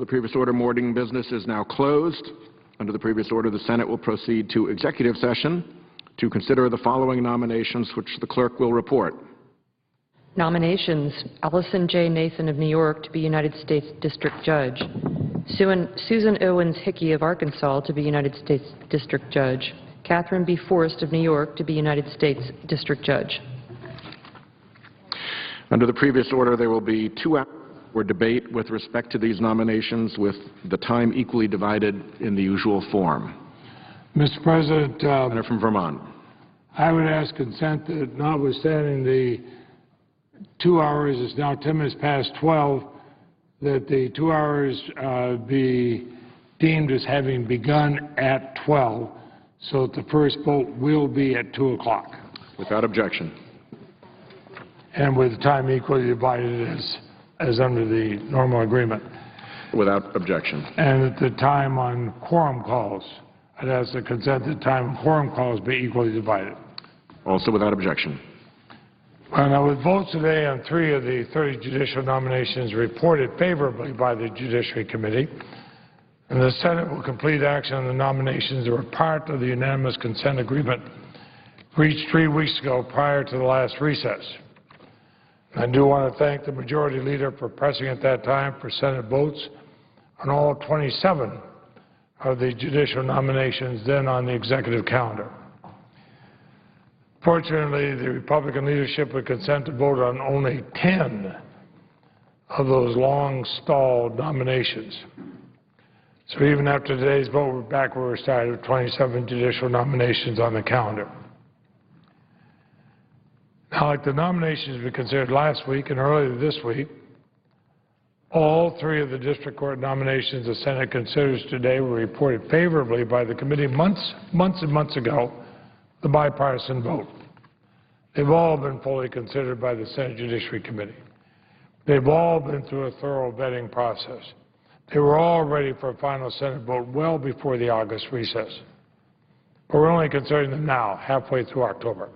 the previous order, morning business is now closed. Under the previous order, the Senate will proceed to executive session to consider the following nominations, which the clerk will report. Nominations: Alison J. Nathan of New York to be United States District Judge, Susan Owens Hickey of Arkansas to be United States District Judge, Katherine B. Forrest of New York to be United States District Judge. Under the previous order, there will be 2 hours for debate with respect to these nominations, with the time equally divided in the usual form. Mr. President, Senator from Vermont. I would ask consent that, notwithstanding the 2 hours, it's now 10 minutes past 12, that the 2 hours be deemed as having begun at 12, so that the first vote will be at 2 o'clock. Without objection. And with the time equally divided as under the normal agreement. Without objection. And at the time on quorum calls, I'd ask the consent that time on quorum calls be equally divided. Also without objection. Well, now, with votes today on 3 of the 30 judicial nominations reported favorably by the Judiciary Committee, and the Senate will complete action on the nominations that were part of the unanimous consent agreement reached 3 weeks ago prior to the last recess. I do want to thank the Majority Leader for pressing at that time for Senate votes on all 27 of the judicial nominations then on the executive calendar. Fortunately, the Republican leadership would consent to vote on only 10 of those long-stalled nominations. So even after today's vote, we're back where we started with 27 judicial nominations on the calendar. Now, like the nominations we considered last week and earlier this week, all 3 of the district court nominations the Senate considers today were reported favorably by the committee months and months ago, the bipartisan vote. They've all been fully considered by the Senate Judiciary Committee. They've all been through a thorough vetting process. They were all ready for a final Senate vote well before the August recess. But we're only considering them now, halfway through October.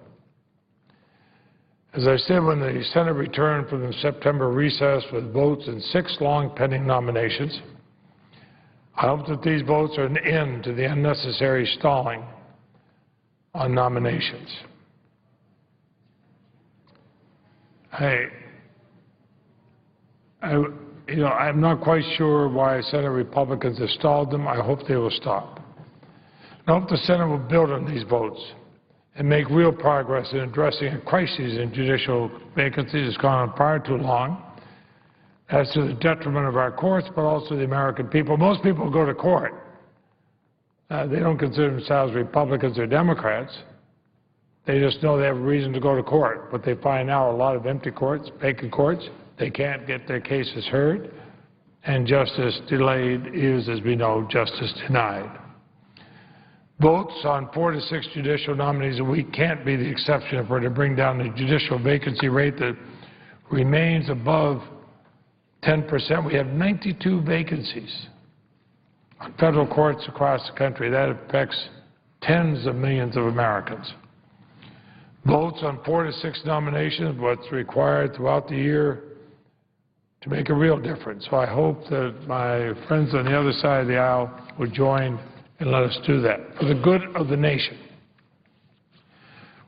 As I said, when the Senate returned from the September recess with votes in 6 long pending nominations, I hope that these votes are an end to the unnecessary stalling on nominations. I'm not quite sure why Senate Republicans have stalled them. I hope they will stop. I hope the Senate will build on these votes and make real progress in addressing a crisis in judicial vacancies that's gone on far too long. That's to the detriment of our courts, but also the American people. Most people go to court. They don't consider themselves Republicans or Democrats. They just know they have a reason to go to court. But they find now a lot of empty courts, vacant courts. They can't get their cases heard. And justice delayed is, as we know, justice denied. Votes on 4 to 6 judicial nominees a week can't be the exception if we're to bring down the judicial vacancy rate that remains above 10%. We have 92 vacancies on federal courts across the country. That affects tens of millions of Americans. Votes on 4 to 6 nominations, what's required throughout the year to make a real difference. So I hope that my friends on the other side of the aisle will join and let us do that for the good of the nation.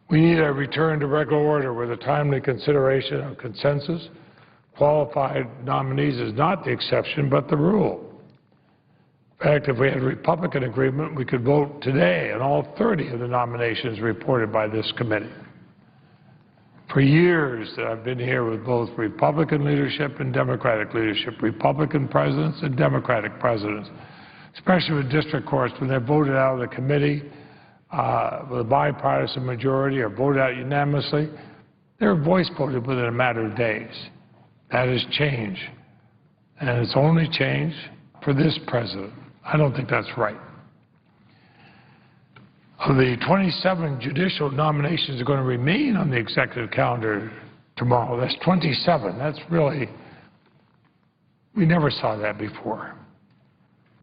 We need a return to regular order where the timely consideration of consensus qualified nominees is not the exception but the rule. In fact, if we had a Republican agreement, we could vote today on all 30 of the nominations reported by this committee. For years that I've been here with both Republican leadership and Democratic leadership, Republican presidents and Democratic presidents, especially with district courts, when they're voted out of the committee with a bipartisan majority or voted out unanimously, they're voice voted within a matter of days. That has changed. And it's only changed for this president. I don't think that's right. Of the 27 judicial nominations that are going to remain on the executive calendar tomorrow, that's 27. That's really, we never saw that before.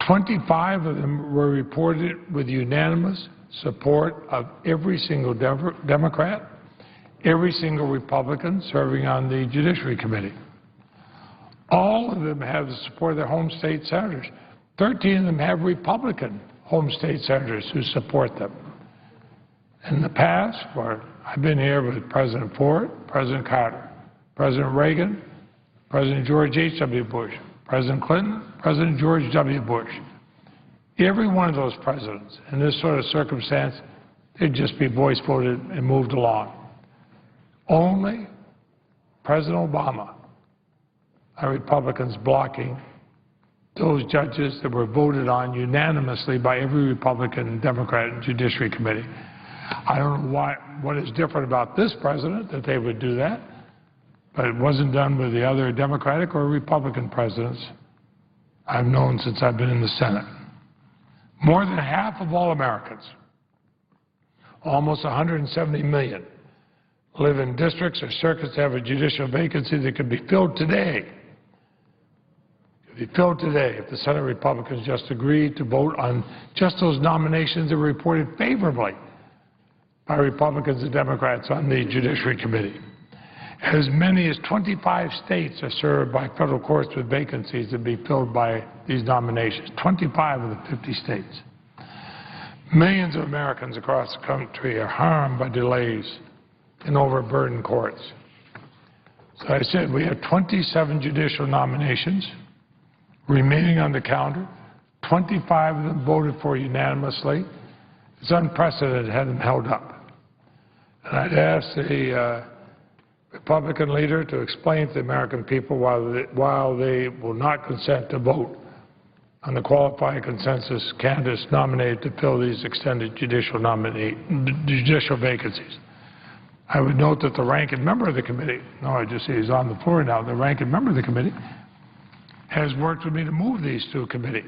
25 of them were reported with unanimous support of every single Democrat, every single Republican serving on the Judiciary Committee. All of them have the support of their home state senators. 13 of them have Republican home state senators who support them. In the past, I've been here with President Ford, President Carter, President Reagan, President George H.W. Bush, President Clinton, President George W. Bush. Every one of those presidents, in this sort of circumstance, they'd just be voice voted and moved along. Only President Obama are Republicans blocking those judges that were voted on unanimously by every Republican and Democrat Judiciary Committee. I don't know what is different about this president that they would do that, but it wasn't done with the other Democratic or Republican presidents I've known since I've been in the Senate. More than half of all Americans, almost 170 million, live in districts or circuits that have a judicial vacancy that could be filled today. Could be filled today if the Senate Republicans just agreed to vote on just those nominations that were reported favorably by Republicans and Democrats on the Judiciary Committee. As many as 25 states are served by federal courts with vacancies that be filled by these nominations, 25 of the 50 states. Millions of Americans across the country are harmed by delays in overburdened courts. So I said we have 27 judicial nominations remaining on the calendar. 25 of them voted for unanimously. It's unprecedented to have them held up. And I'd ask the Republican leader to explain to the American people why they will not consent to vote on the qualified consensus candidates nominated to fill these extended judicial vacancies. I would note that the ranking member of the committee, no, I just see he's on the floor now, the ranking member of the committee has worked with me to move these through committee.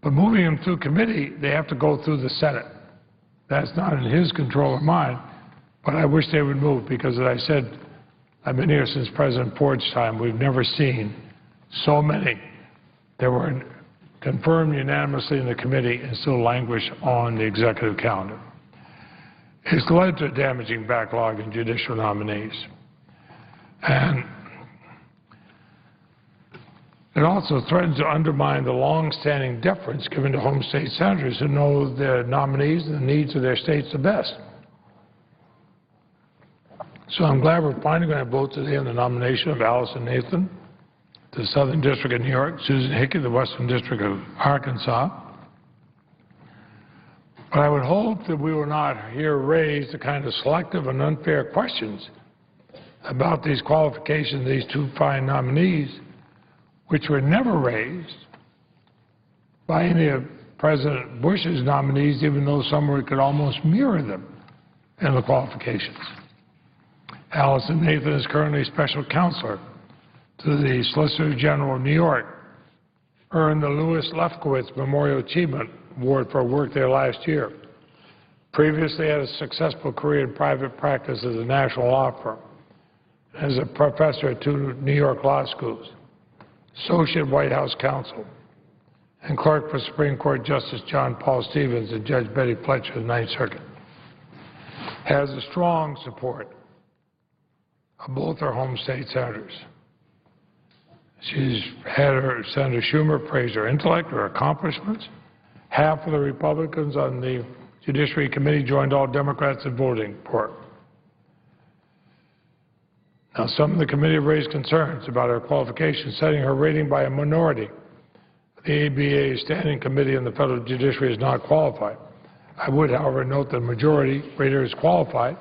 But moving them through committee, they have to go through the Senate. That's not in his control or mine, but I wish they would move because, as I said, I've been here since President Ford's time. We've never seen so many that were confirmed unanimously in the committee and still languish on the executive calendar. It's led to a damaging backlog in judicial nominees. And it also threatens to undermine the long-standing deference given to home state senators who know their nominees and the needs of their states the best. So I'm glad we're finally going to vote today on the nomination of Alison Nathan, the Southern District of New York, Susan Hickey, the Western District of Arkansas. But I would hope that we will not here raise the kind of selective and unfair questions about these qualifications of these two fine nominees, which were never raised by any of President Bush's nominees, even though some could almost mirror them in the qualifications. Alison Nathan is currently special counselor to the Solicitor General of New York, earned the Louis Lefkowitz Memorial Achievement Award for her work there last year. Previously had a successful career in private practice as a national law firm, as a professor at 2 New York law schools, Associate White House Counsel, and clerk for Supreme Court Justice John Paul Stevens and Judge Betty Fletcher of the Ninth Circuit. Has a strong support of both her home state senators. She's had her Senator Schumer praise her intellect, her accomplishments. Half of the Republicans on the Judiciary Committee joined all Democrats in voting for her. Now, some of the committee have raised concerns about her qualifications, setting her rating by a minority. The ABA Standing Committee on the Federal Judiciary is not qualified. I would, however, note that the majority rater is qualified.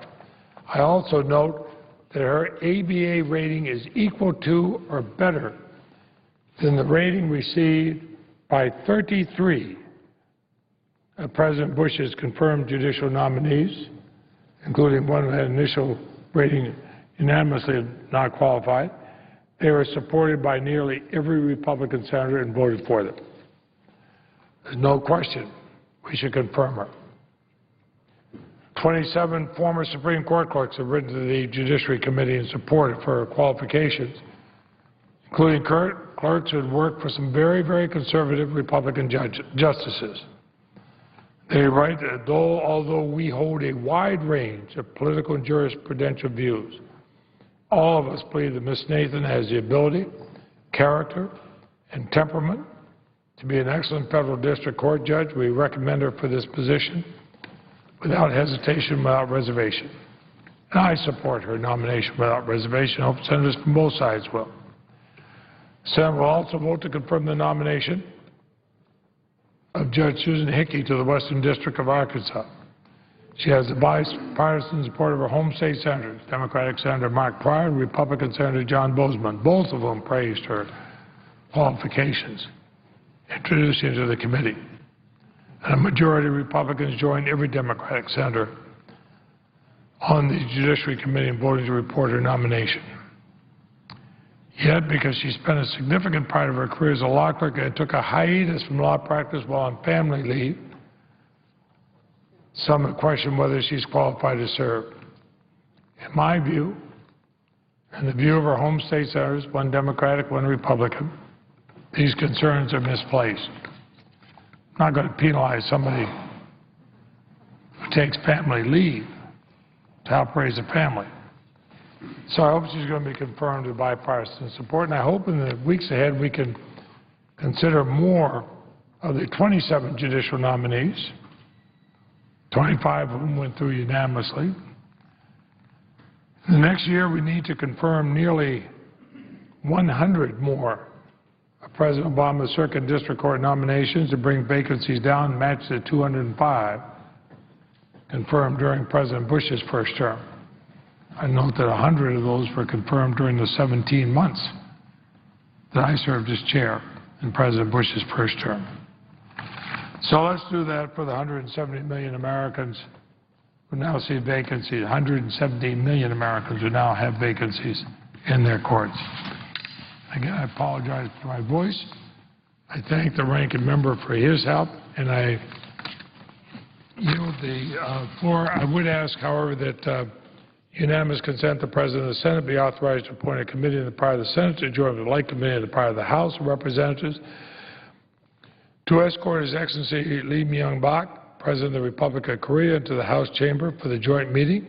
I also note that her ABA rating is equal to or better than the rating received by 33 of President Bush's confirmed judicial nominees, including one who had initial rating unanimously not qualified. They were supported by nearly every Republican senator and voted for them. There's no question we should confirm her. 27 former Supreme Court clerks have written to the Judiciary Committee in support of her qualifications, including clerks who had worked for some very, very conservative Republican justices. They write that although we hold a wide range of political and jurisprudential views, all of us believe that Ms. Nathan has the ability, character, and temperament to be an excellent federal district court judge. We recommend her for this position without hesitation, without reservation. And I support her nomination without reservation. I hope senators from both sides will. The Senate will also vote to confirm the nomination of Judge Susan Hickey to the Western District of Arkansas. She has the bipartisan support of her home state senators, Democratic Senator Mark Pryor and Republican Senator John Boozman, both of whom praised her qualifications introducing her to the committee. And a majority of Republicans joined every Democratic senator on the Judiciary Committee in voting to report her nomination. Yet, because she spent a significant part of her career as a law clerk and took a hiatus from law practice while on family leave, some have questioned whether she's qualified to serve. In my view, and the view of our home state senators, one Democratic, one Republican, these concerns are misplaced. I'm not going to penalize somebody who takes family leave to help raise a family. So I hope she's going to be confirmed with bipartisan support, and I hope in the weeks ahead we can consider more of the 27 judicial nominees, 25 of whom went through unanimously. In the next year, we need to confirm nearly 100 more of President Obama's Circuit District Court nominations to bring vacancies down and match the 205 confirmed during President Bush's first term. I note that 100 of those were confirmed during the 17 months that I served as chair in President Bush's first term. So let's do that for the 170 million Americans who now see vacancies, 170 million Americans who now have vacancies in their courts. Again, I apologize for my voice. I thank the ranking member for his help, and I yield the floor. I would ask, however, that unanimous consent the President of the Senate be authorized to appoint a committee in the part of the Senate to join with the Light Committee in the part of the House of Representatives to escort His Excellency Lee Myung-bak, President of the Republic of Korea, into the House chamber for the joint meeting.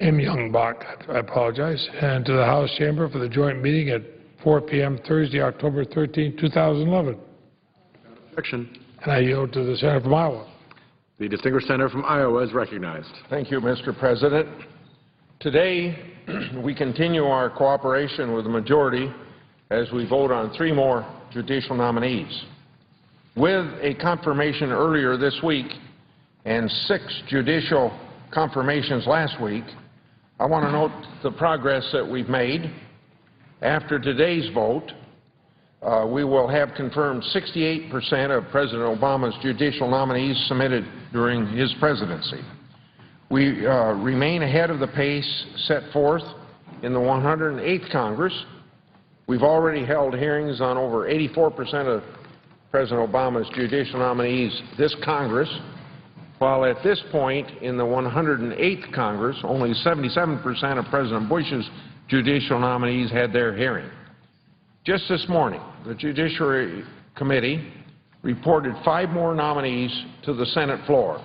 Myung-bak, I apologize, and to the House chamber for the joint meeting at 4 p.m. Thursday, October 13, 2011. Objection. And I yield to the Senator from Iowa. The distinguished senator from Iowa is recognized. Thank you, Mr. President. Today, we continue our cooperation with the majority as we vote on 3 more judicial nominees. With a confirmation earlier this week and 6 judicial confirmations last week, I want to note the progress that we've made. After today's vote, we will have confirmed 68% of President Obama's judicial nominees submitted during his presidency. We remain ahead of the pace set forth in the 108th Congress. We've already held hearings on over 84% of President Obama's judicial nominees this Congress, while at this point in the 108th Congress, only 77% of President Bush's judicial nominees had their hearing. Just this morning, the Judiciary Committee reported 5 more nominees to the Senate floor,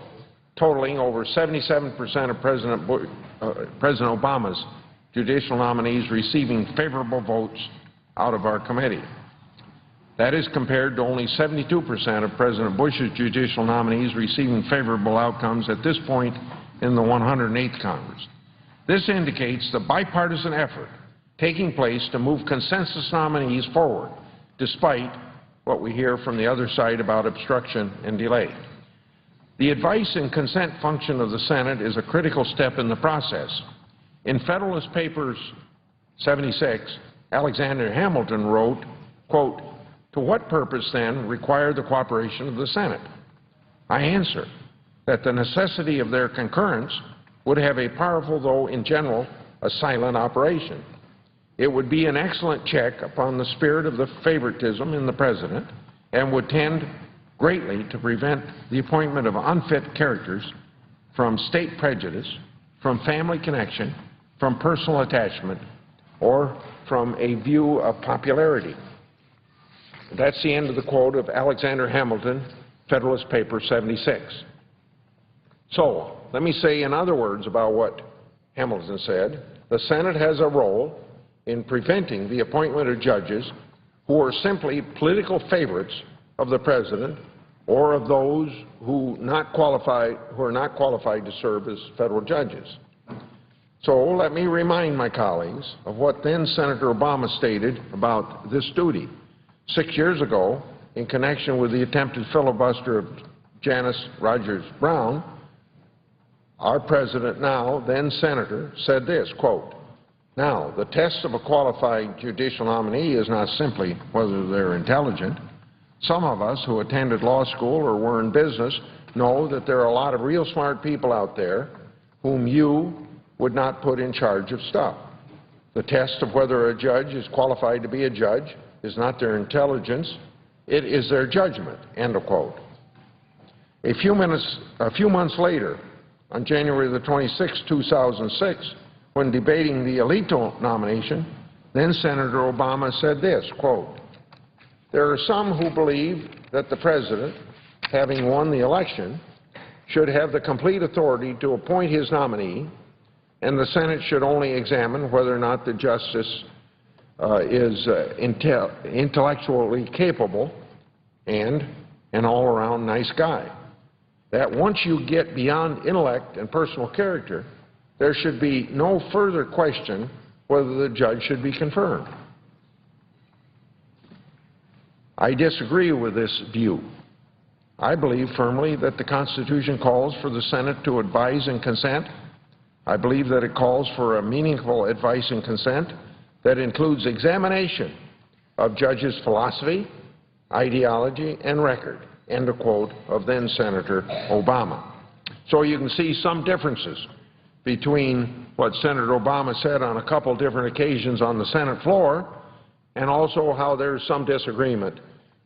totaling over 77% of President Obama's judicial nominees receiving favorable votes out of our committee. That is compared to only 72% of President Bush's judicial nominees receiving favorable outcomes at this point in the 108th Congress. This indicates the bipartisan effort taking place to move consensus nominees forward, despite what we hear from the other side about obstruction and delay. The advice and consent function of the Senate is a critical step in the process. In Federalist Papers 76, Alexander Hamilton wrote, quote, "To what purpose, then, require the cooperation of the Senate?" I answer that the necessity of their concurrence would have a powerful, though in general, a silent operation. It would be an excellent check upon the spirit of the favoritism in the President and would tend greatly to prevent the appointment of unfit characters from state prejudice, from family connection, from personal attachment, or from a view of popularity. That's the end of the quote of Alexander Hamilton, Federalist Paper 76. So, let me say in other words about what Hamilton said. The Senate has a role in preventing the appointment of judges who are simply political favorites of the President or of those who are not qualified to serve as federal judges. So let me remind my colleagues of what then Senator Obama stated about this duty. 6 years ago, in connection with the attempted filibuster of Janice Rogers Brown, our President now, then Senator, said this, quote, "Now, the test of a qualified judicial nominee is not simply whether they're intelligent. Some of us who attended law school or were in business know that there are a lot of real smart people out there whom you would not put in charge of stuff. The test of whether a judge is qualified to be a judge is not their intelligence, it is their judgment," end of quote. A few months later, on January the 26th, 2006, when debating the Alito nomination, then Senator Obama said this, quote, "There are some who believe that the President, having won the election, should have the complete authority to appoint his nominee, and the Senate should only examine whether or not the justice is intellectually capable and an all-around nice guy. That once you get beyond intellect and personal character, there should be no further question whether the judge should be confirmed." I disagree with this view. I believe firmly that the Constitution calls for the Senate to advise and consent. I believe that it calls for a meaningful advice and consent that includes examination of judges' philosophy, ideology, and record, end of quote, of then Senator Obama. So you can see some differences between what Senator Obama said on a couple different occasions on the Senate floor and also how there's some disagreement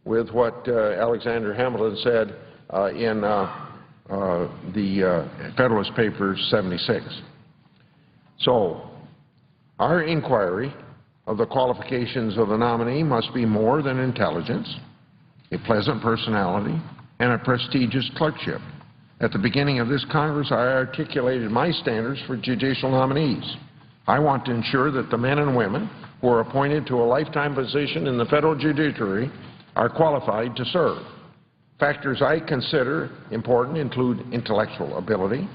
with what Alexander Hamilton said in the Federalist Papers 76. So our inquiry of the qualifications of the nominee must be more than intelligence, a pleasant personality, and a prestigious clerkship. At the beginning of this Congress, I articulated my standards for judicial nominees. I want to ensure that the men and women who are appointed to a lifetime position in the federal judiciary are qualified to serve. Factors I consider important include intellectual ability,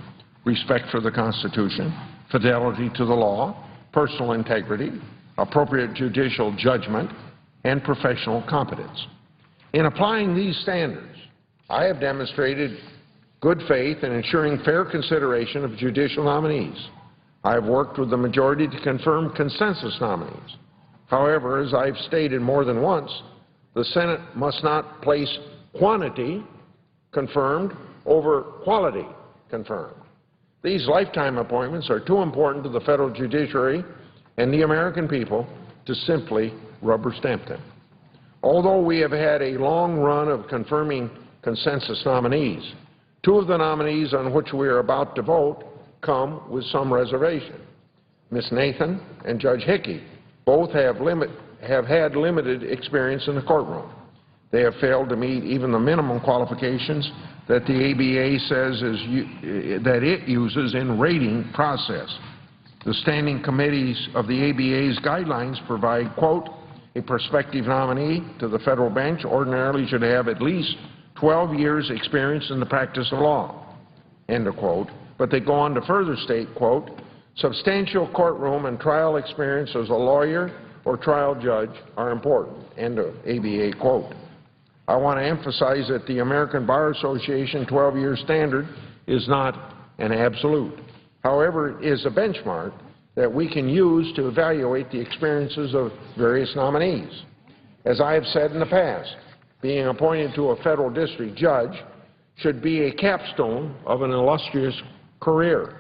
respect for the Constitution, fidelity to the law, personal integrity, appropriate judicial judgment, and professional competence. In applying these standards, I have demonstrated good faith in ensuring fair consideration of judicial nominees. I have worked with the majority to confirm consensus nominees. However, as I've stated more than once, the Senate must not place quantity confirmed over quality confirmed. These lifetime appointments are too important to the federal judiciary and the American people to simply rubber stamp them. Although we have had a long run of confirming consensus nominees, two of the nominees on which we are about to vote come with some reservation. Ms. Nathan and Judge Hickey both have had limited experience in the courtroom. They have failed to meet even the minimum qualifications that the ABA says that it uses in rating process. The standing committees of the ABA's guidelines provide, quote, "A prospective nominee to the federal bench ordinarily should have at least 12 years' experience in the practice of law," end of quote. But they go on to further state, quote, "Substantial courtroom and trial experience as a lawyer or trial judge are important," end of ABA quote. I want to emphasize that the American Bar Association 12-year standard is not an absolute. However, it is a benchmark that we can use to evaluate the experiences of various nominees. As I have said in the past, being appointed to a federal district judge should be a capstone of an illustrious career.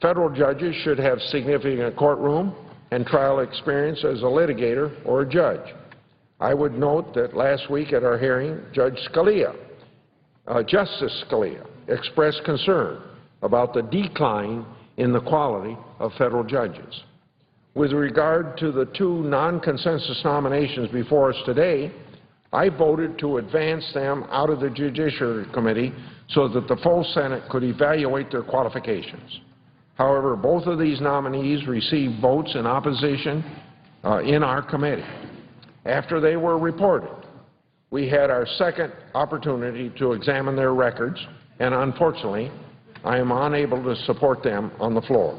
Federal judges should have significant courtroom and trial experience as a litigator or a judge. I would note that last week at our hearing, Justice Scalia expressed concern about the decline in the quality of federal judges. With regard to the two non-consensus nominations before us today, I voted to advance them out of the Judiciary Committee so that the full Senate could evaluate their qualifications. However, both of these nominees received votes in opposition in our committee. After they were reported, we had our second opportunity to examine their records, and unfortunately, I am unable to support them on the floor.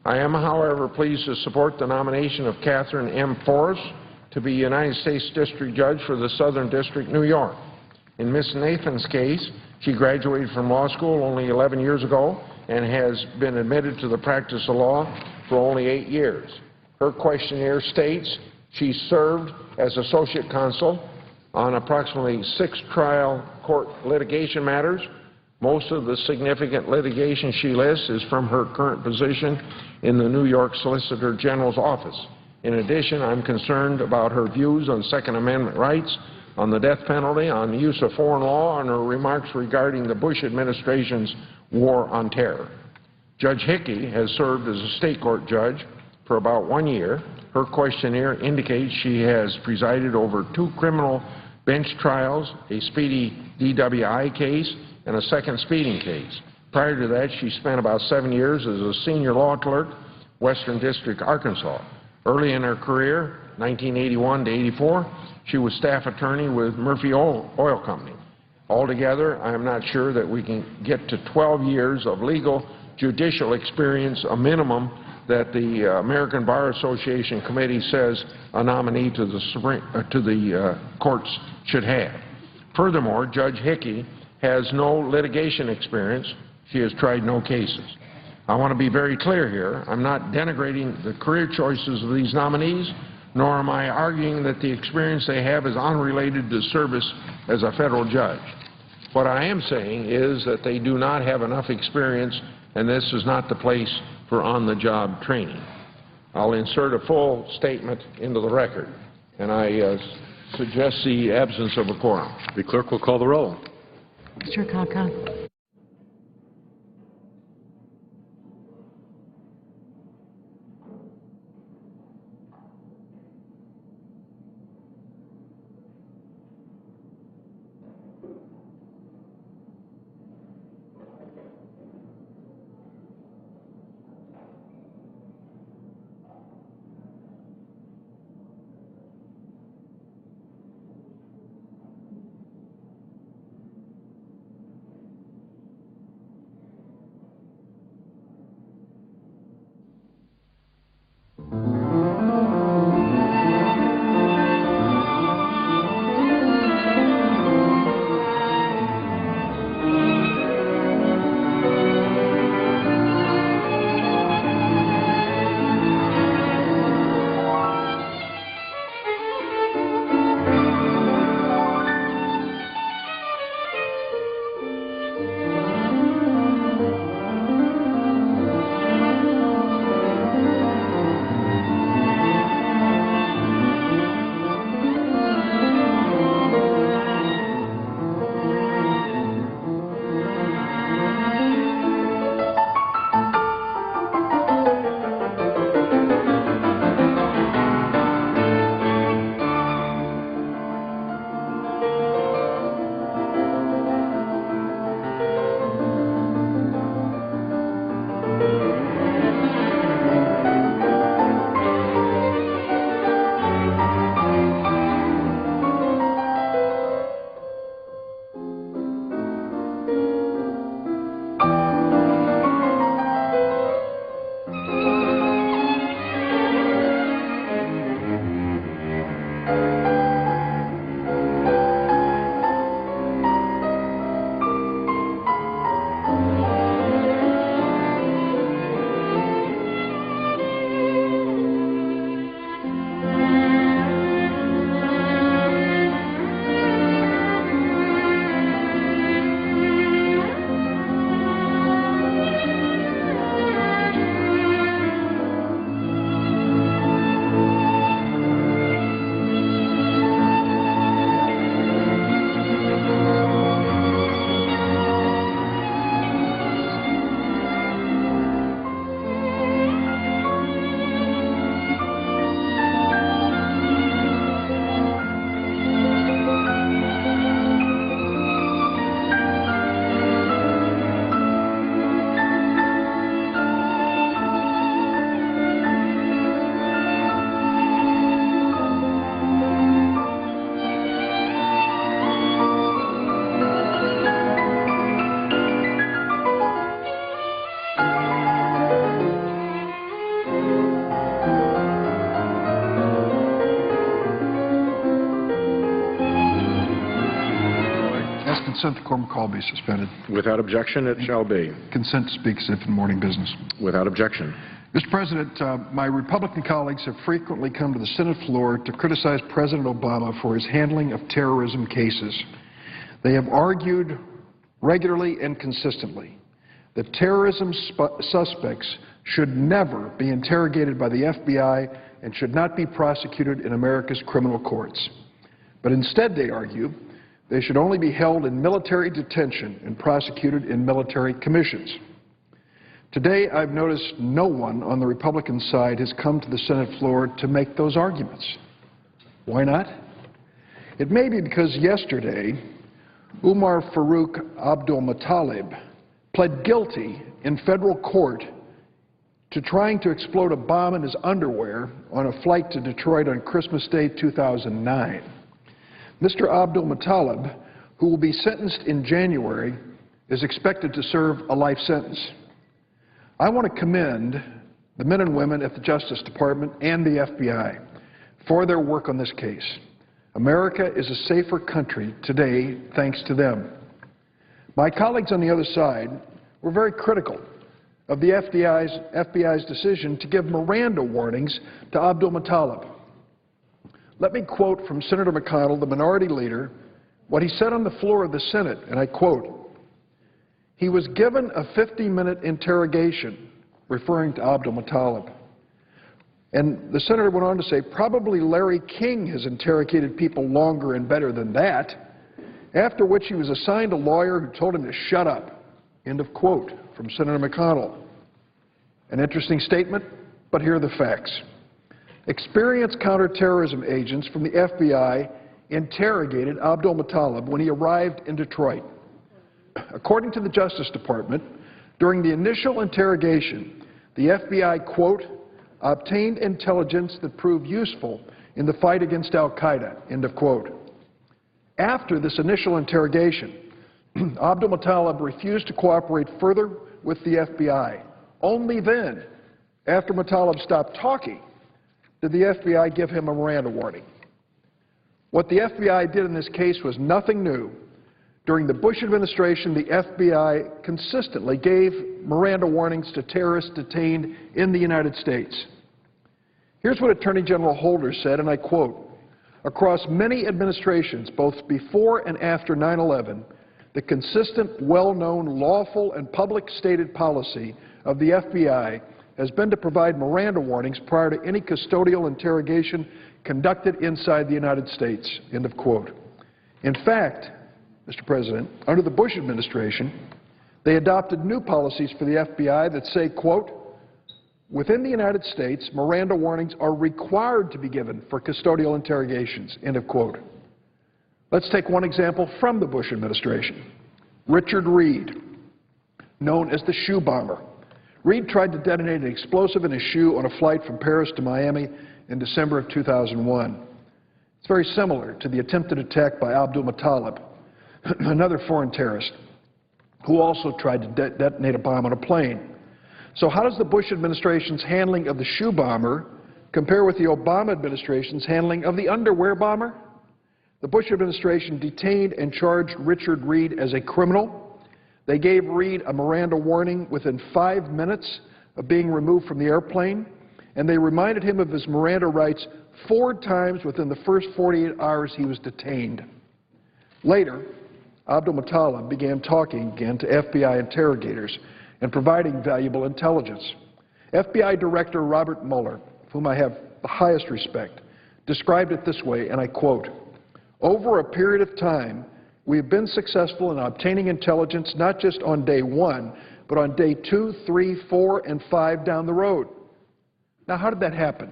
I am, however, pleased to support the nomination of Katherine M. Forrest to be United States District Judge for the Southern District, New York. In Ms. Nathan's case, she graduated from law school only 11 years ago and has been admitted to the practice of law for only 8 years. Her questionnaire states she served as associate counsel on approximately 6 trial court litigation matters. Most of the significant litigation she lists is from her current position in the New York Solicitor General's office. In addition, I'm concerned about her views on Second Amendment rights, on the death penalty, on the use of foreign law, and her remarks regarding the Bush administration's war on terror. Judge Hickey has served as a state court judge for about 1 year. Her questionnaire indicates she has presided over 2 criminal bench trials, a speedy DWI case, and a second speeding case. Prior to that, she spent about 7 years as a senior law clerk, Western District, Arkansas. Early in her career, 1981 to 84, she was staff attorney with Murphy Oil Company. Altogether, I am not sure that we can get to 12 years of legal judicial experience, a minimum that the American Bar Association committee says a nominee to the courts should have. Furthermore, Judge Hickey has no litigation experience. She has tried no cases. I want to be very clear here. I'm not denigrating the career choices of these nominees, nor am I arguing that the experience they have is unrelated to service as a federal judge. What I am saying is that they do not have enough experience, and this is not the place for on-the-job training. I'll insert a full statement into the record, and I suggest the absence of a quorum. The clerk will call the roll. Mr. Akaka. consent, the quorum call be suspended. Without objection, it shall be. Consent to speak as if in morning business. Without objection. Mr. President, my Republican colleagues have frequently come to the Senate floor to criticize President Obama for his handling of terrorism cases. They have argued regularly and consistently that terrorism suspects should never be interrogated by the FBI and should not be prosecuted in America's criminal courts. But instead, they argue, they should only be held in military detention and prosecuted in military commissions. Today, I've noticed no one on the Republican side has come to the Senate floor to make those arguments. Why not? It may be because yesterday, Umar Farouk Abdul-Muttalib pled guilty in federal court to trying to explode a bomb in his underwear on a flight to Detroit on Christmas Day 2009. Mr. Abdul-Muttalib, who will be sentenced in January, is expected to serve a life sentence. I want to commend the men and women at the Justice Department and the FBI for their work on this case. America is a safer country today thanks to them. My colleagues on the other side were very critical of the FBI's decision to give Miranda warnings to Abdul-Muttalib. Let me quote from Senator McConnell, the minority leader, what he said on the floor of the Senate, and I quote, "He was given a 50-minute interrogation," referring to Abdul-Muttalib. And the senator went on to say, "Probably Larry King has interrogated people longer and better than that," after which he was assigned a lawyer who told him to shut up. End of quote from Senator McConnell. An interesting statement, but here are the facts. Experienced counterterrorism agents from the FBI interrogated Abdul-Muttalib when he arrived in Detroit. According to the Justice Department, during the initial interrogation, the FBI, quote, "obtained intelligence that proved useful in the fight against al-Qaeda," end of quote. After this initial interrogation, Abdul-Muttalib refused to cooperate further with the FBI. Only then, after Muttalib stopped talking, did the FBI give him a Miranda warning. What the FBI did in this case was nothing new. During the Bush administration, the FBI consistently gave Miranda warnings to terrorists detained in the United States. Here's what Attorney General Holder said, and I quote, "Across many administrations, both before and after 9/11, the consistent, well-known, lawful, and public stated policy of the FBI has been to provide Miranda warnings prior to any custodial interrogation conducted inside the United States," end of quote. In fact, Mr. President, under the Bush administration, they adopted new policies for the FBI that say, quote, "Within the United States, Miranda warnings are required to be given for custodial interrogations," end of quote. Let's take one example from the Bush administration. Richard Reed, known as the shoe bomber. Reed tried to detonate an explosive in his shoe on a flight from Paris to Miami in December of 2001. It's very similar to the attempted attack by Abdul-Muttalib, another foreign terrorist, who also tried to detonate a bomb on a plane. So how does the Bush administration's handling of the shoe bomber compare with the Obama administration's handling of the underwear bomber? The Bush administration detained and charged Richard Reed as a criminal. They gave Reed a Miranda warning within 5 minutes of being removed from the airplane, and they reminded him of his Miranda rights 4 times within the first 48 hours he was detained. Later, Abdul-Muttalib began talking again to FBI interrogators and providing valuable intelligence. FBI Director Robert Mueller, of whom I have the highest respect, described it this way, and I quote, "Over a period of time, we have been successful in obtaining intelligence not just on day 1, but on day 2, 3, 4, and 5 down the road." Now, how did that happen?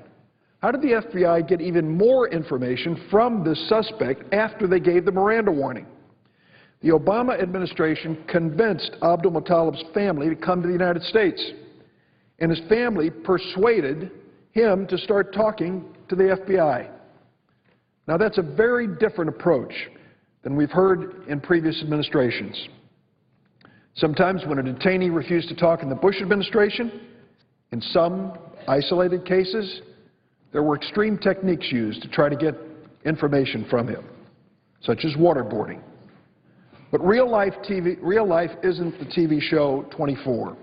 How did the FBI get even more information from this suspect after they gave the Miranda warning? The Obama administration convinced Abdul-Muttalib's family to come to the United States, and his family persuaded him to start talking to the FBI. Now, that's a very different approach than we've heard in previous administrations. Sometimes when a detainee refused to talk in the Bush administration, in some isolated cases, there were extreme techniques used to try to get information from him, such as waterboarding. But real life isn't the TV show 24.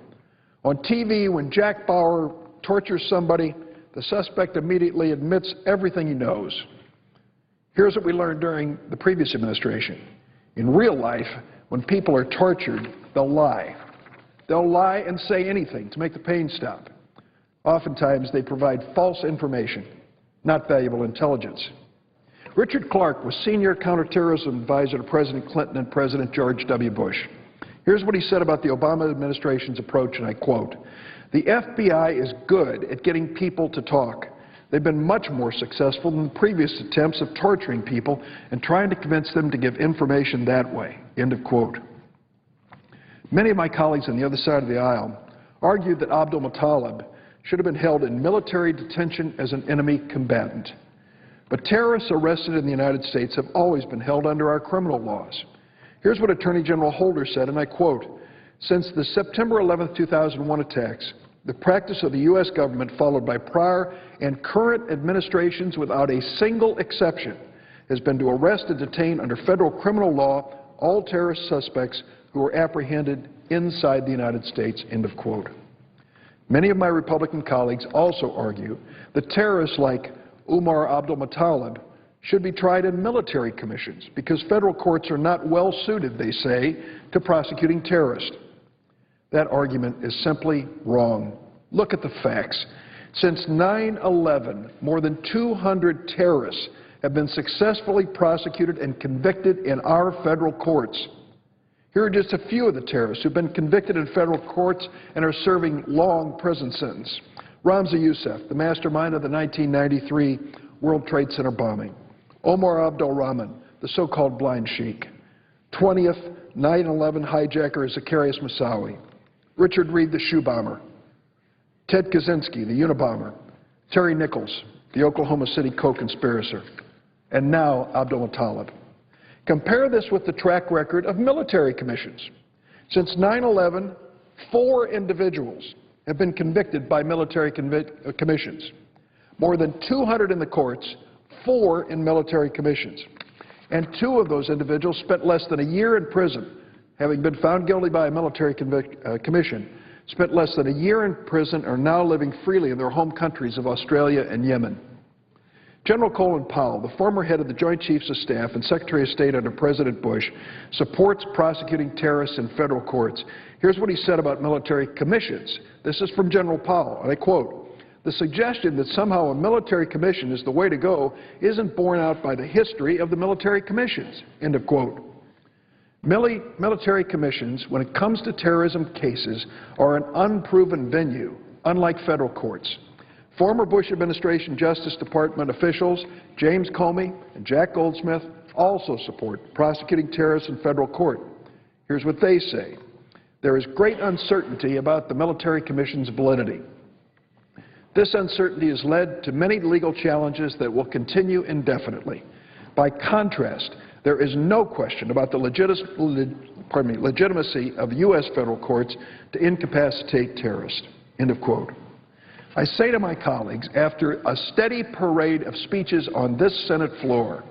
On TV, when Jack Bauer tortures somebody, the suspect immediately admits everything he knows. Here's what we learned during the previous administration. In real life, when people are tortured, they'll lie. They'll lie and say anything to make the pain stop. Oftentimes, they provide false information, not valuable intelligence. Richard Clark was senior counterterrorism advisor to President Clinton and President George W. Bush. Here's what he said about the Obama administration's approach, and I quote, "The FBI is good at getting people to talk. They've been much more successful than the previous attempts of torturing people and trying to convince them to give information that way." End of quote. Many of my colleagues on the other side of the aisle argued that Abdul Muttalib should have been held in military detention as an enemy combatant. But terrorists arrested in the United States have always been held under our criminal laws. Here's what Attorney General Holder said, and I quote, "Since the September 11, 2001 attacks, the practice of the U.S. government, followed by prior and current administrations without a single exception, has been to arrest and detain under federal criminal law all terrorist suspects who were apprehended inside the United States." End of quote. Many of my Republican colleagues also argue that terrorists like Umar Abdul Muttalib should be tried in military commissions because federal courts are not well suited, they say, to prosecuting terrorists. That argument is simply wrong. Look at the facts. Since 9/11, more than 200 terrorists have been successfully prosecuted and convicted in our federal courts. Here are just a few of the terrorists who have been convicted in federal courts and are serving long prison sentence. Ramzi Youssef, the mastermind of the 1993 World Trade Center bombing. Omar Abdul Rahman, the so-called blind sheik. 20th 9/11 hijacker Zacarias Moussaoui. Richard Reed, the shoe bomber. Ted Kaczynski, the Unabomber. Terry Nichols, the Oklahoma City co-conspirator. And now Abdul Muttalib. Compare this with the track record of military commissions. Since 9/11, 4 individuals have been convicted by military commissions. More than 200 in the courts, 4 in military commissions. And 2 of those individuals spent less than a year in prison, having been found guilty by a military commission, spent less than a year in prison, are now living freely in their home countries of Australia and Yemen. General Colin Powell, the former head of the Joint Chiefs of Staff and Secretary of State under President Bush, supports prosecuting terrorists in federal courts. Here's what he said about military commissions. This is from General Powell, and I quote, "The suggestion that somehow a military commission is the way to go isn't borne out by the history of the military commissions." End of quote. Military commissions, when it comes to terrorism cases, are an unproven venue, unlike federal courts. Former Bush administration Justice Department officials James Comey and Jack Goldsmith also support prosecuting terrorists in federal court. Here's what they say. There is great uncertainty about the military commission's validity. This uncertainty has led to many legal challenges that will continue indefinitely. By contrast, there is no question about the legitimacy of U.S. federal courts to incapacitate terrorists. End of quote. I say to my colleagues, after a steady parade of speeches on this Senate floor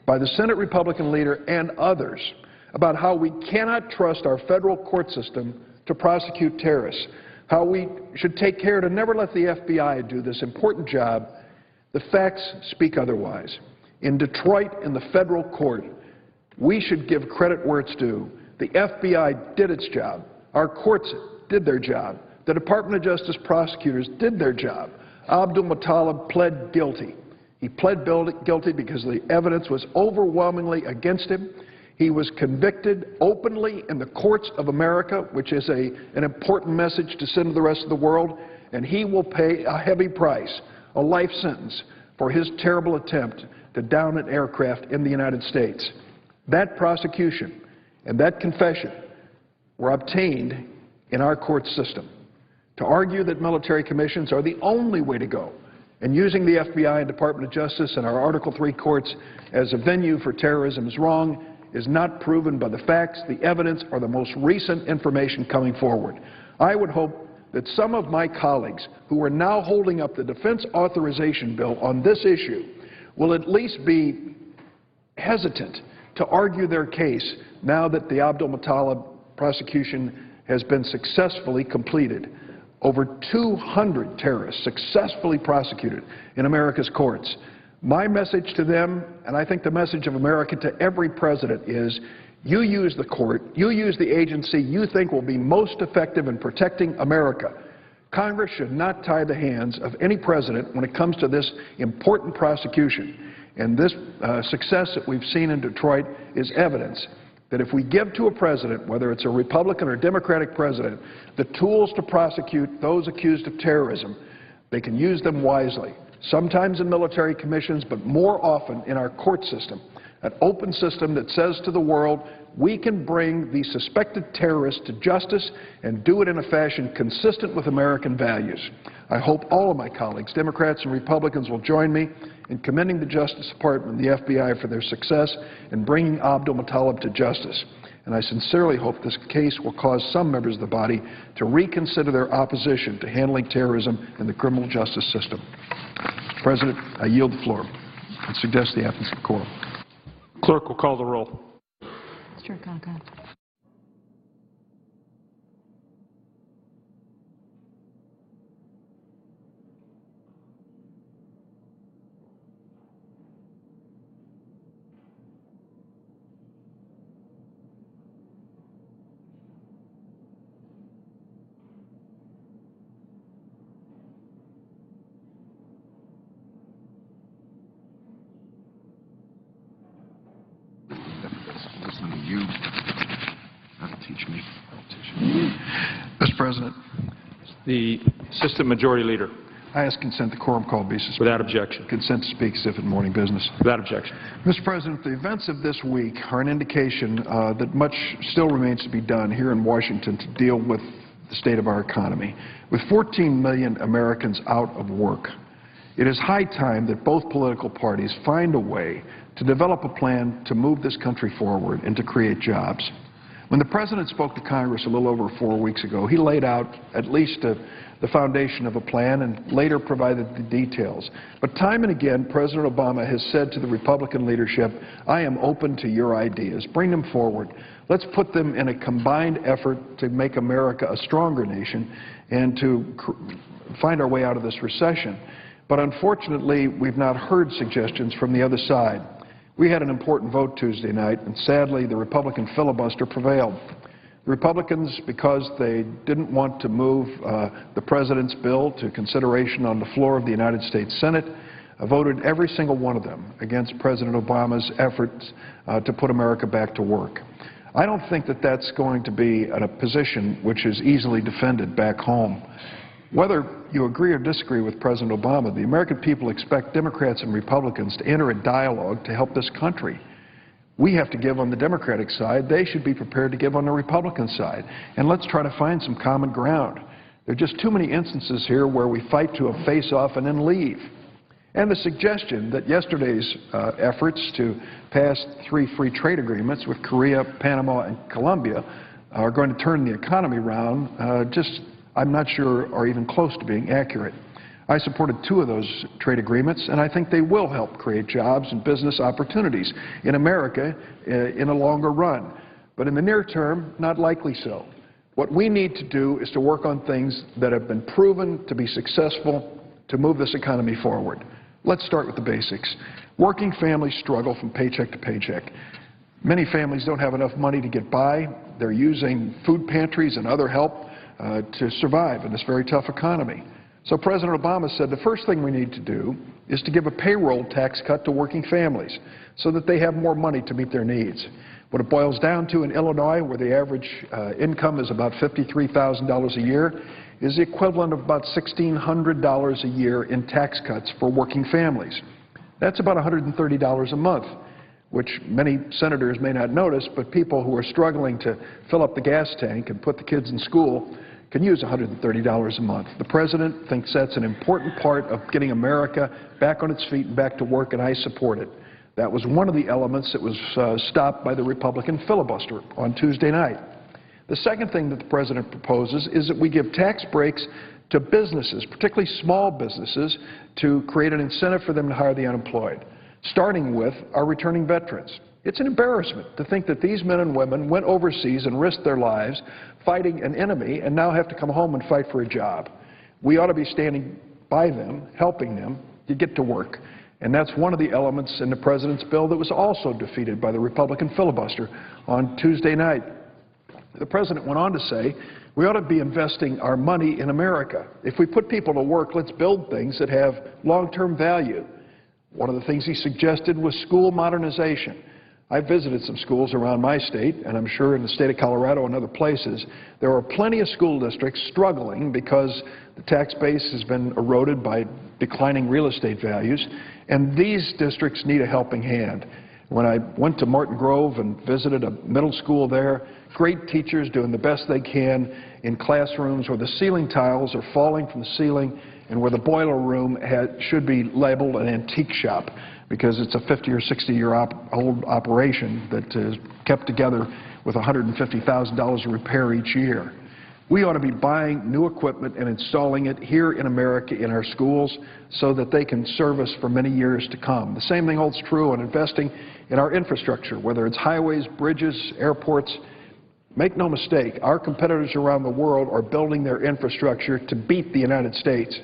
by the Senate Republican leader and others about how we cannot trust our federal court system to prosecute terrorists, how we should take care to never let the FBI do this important job, the facts speak otherwise. In Detroit, in the federal court, we should give credit where it's due. The FBI did its job. Our courts did their job. The Department of Justice prosecutors did their job. Abdul Muttalib pled guilty. He pled guilty because the evidence was overwhelmingly against him. He was convicted openly in the courts of America, which is an important message to send to the rest of the world, and he will pay a heavy price, a life sentence, for his terrible attempt to down an aircraft in the United States. That prosecution and that confession were obtained in our court system. To argue that military commissions are the only way to go, and using the FBI and Department of Justice and our Article III courts as a venue for terrorism is wrong, is not proven by the facts, the evidence, or the most recent information coming forward. I would hope that some of my colleagues who are now holding up the defense authorization bill on this issue will at least be hesitant to argue their case now that the Abdul-Muttalib prosecution has been successfully completed. Over 200 terrorists successfully prosecuted in America's courts. My message to them, and I think the message of America to every president, is you use the court, you use the agency you think will be most effective in protecting America. Congress should not tie the hands of any president when it comes to this important prosecution. And this success that we've seen in Detroit is evidence that if we give to a president, whether it's a Republican or Democratic president, the tools to prosecute those accused of terrorism, they can use them wisely, sometimes in military commissions, but more often in our court system, an open system that says to the world, we can bring the suspected terrorists to justice and do it in a fashion consistent with American values. I hope all of my colleagues, Democrats and Republicans, will join me in commending the Justice Department and the FBI for their success in bringing Abdul-Muttalib to justice. And I sincerely hope this case will cause some members of the body to reconsider their opposition to handling terrorism in the criminal justice system. Mr. President, I yield the floor and suggest the absence of quorum. Clerk will call the roll. Mr. Conklin. Listening to you. That'll teach me. Mr. President, The Assistant Majority Leader. I ask consent the quorum call be suspended. Without objection. Consent to speak as if in morning business. Without objection. Mr. President, the events of this week are an indication that much still remains to be done here in Washington to deal with the state of our economy. With 14 million Americans out of work, it is high time that both political parties find a way to develop a plan to move this country forward and to create jobs. When the President spoke to Congress a little over 4 weeks ago, he laid out at least the foundation of a plan and later provided the details. But time and again, President Obama has said to the Republican leadership, I am open to your ideas. Bring them forward. Let's put them in a combined effort to make America a stronger nation and to find our way out of this recession. But unfortunately, we've not heard suggestions from the other side. We had an important vote Tuesday night, and sadly, the Republican filibuster prevailed. The Republicans, because they didn't want to move the President's bill to consideration on the floor of the United States Senate, voted every single one of them against President Obama's efforts to put America back to work. I don't think that that's going to be a position which is easily defended back home. Whether you agree or disagree with President Obama, the American people expect Democrats and Republicans to enter a dialogue to help this country. We have to give on the Democratic side. They should be prepared to give on the Republican side. And let's try to find some common ground. There are just too many instances here where we fight to a face-off and then leave. And the suggestion that yesterday's efforts to pass 3 free trade agreements with Korea, Panama, and Colombia are going to turn the economy around I'm not sure are even close to being accurate. I supported 2 of those trade agreements, and I think they will help create jobs and business opportunities in America in a longer run. But in the near term, not likely so. What we need to do is to work on things that have been proven to be successful to move this economy forward. Let's start with the basics. Working families struggle from paycheck to paycheck. Many families don't have enough money to get by. They're using food pantries and other help to survive in this very tough economy. So President Obama said the first thing we need to do is to give a payroll tax cut to working families so that they have more money to meet their needs. What it boils down to in Illinois, where the average income is about $53,000 a year, is the equivalent of about $1,600 a year in tax cuts for working families. That's about $130 a month, which many senators may not notice, but people who are struggling to fill up the gas tank and put the kids in school can use $130 a month. The President thinks that's an important part of getting America back on its feet and back to work, and I support it. That was one of the elements that was stopped by the Republican filibuster on Tuesday night. The second thing that the President proposes is that we give tax breaks to businesses, particularly small businesses, to create an incentive for them to hire the unemployed, starting with our returning veterans. It's an embarrassment to think that these men and women went overseas and risked their lives fighting an enemy and now have to come home and fight for a job. We ought to be standing by them, helping them to get to work. And that's one of the elements in the President's bill that was also defeated by the Republican filibuster on Tuesday night. The President went on to say, we ought to be investing our money in America. If we put people to work, let's build things that have long-term value. One of the things he suggested was school modernization. I visited some schools around my state, and I'm sure in the state of Colorado and other places, there are plenty of school districts struggling because the tax base has been eroded by declining real estate values, and these districts need a helping hand. When I went to Martin Grove and visited a middle school there, great teachers doing the best they can in classrooms where the ceiling tiles are falling from the ceiling and where the boiler room should be labeled an antique shop because it's a 50 or 60-year-old operation that is kept together with $150,000 of repair each year. We ought to be buying new equipment and installing it here in America in our schools so that they can serve us for many years to come. The same thing holds true on investing in our infrastructure, whether it's highways, bridges, airports. Make no mistake, our competitors around the world are building their infrastructure to beat the United States,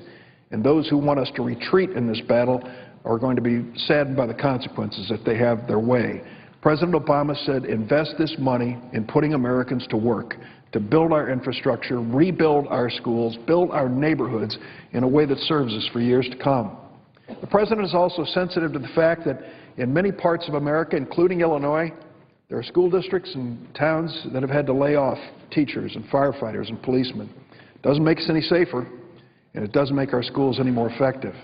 and those who want us to retreat in this battle are going to be saddened by the consequences if they have their way. President Obama said, invest this money in putting Americans to work, to build our infrastructure, rebuild our schools, build our neighborhoods in a way that serves us for years to come. The President is also sensitive to the fact that in many parts of America, including Illinois, there are school districts and towns that have had to lay off teachers and firefighters and policemen. It doesn't make us any safer, and it doesn't make our schools any more effective.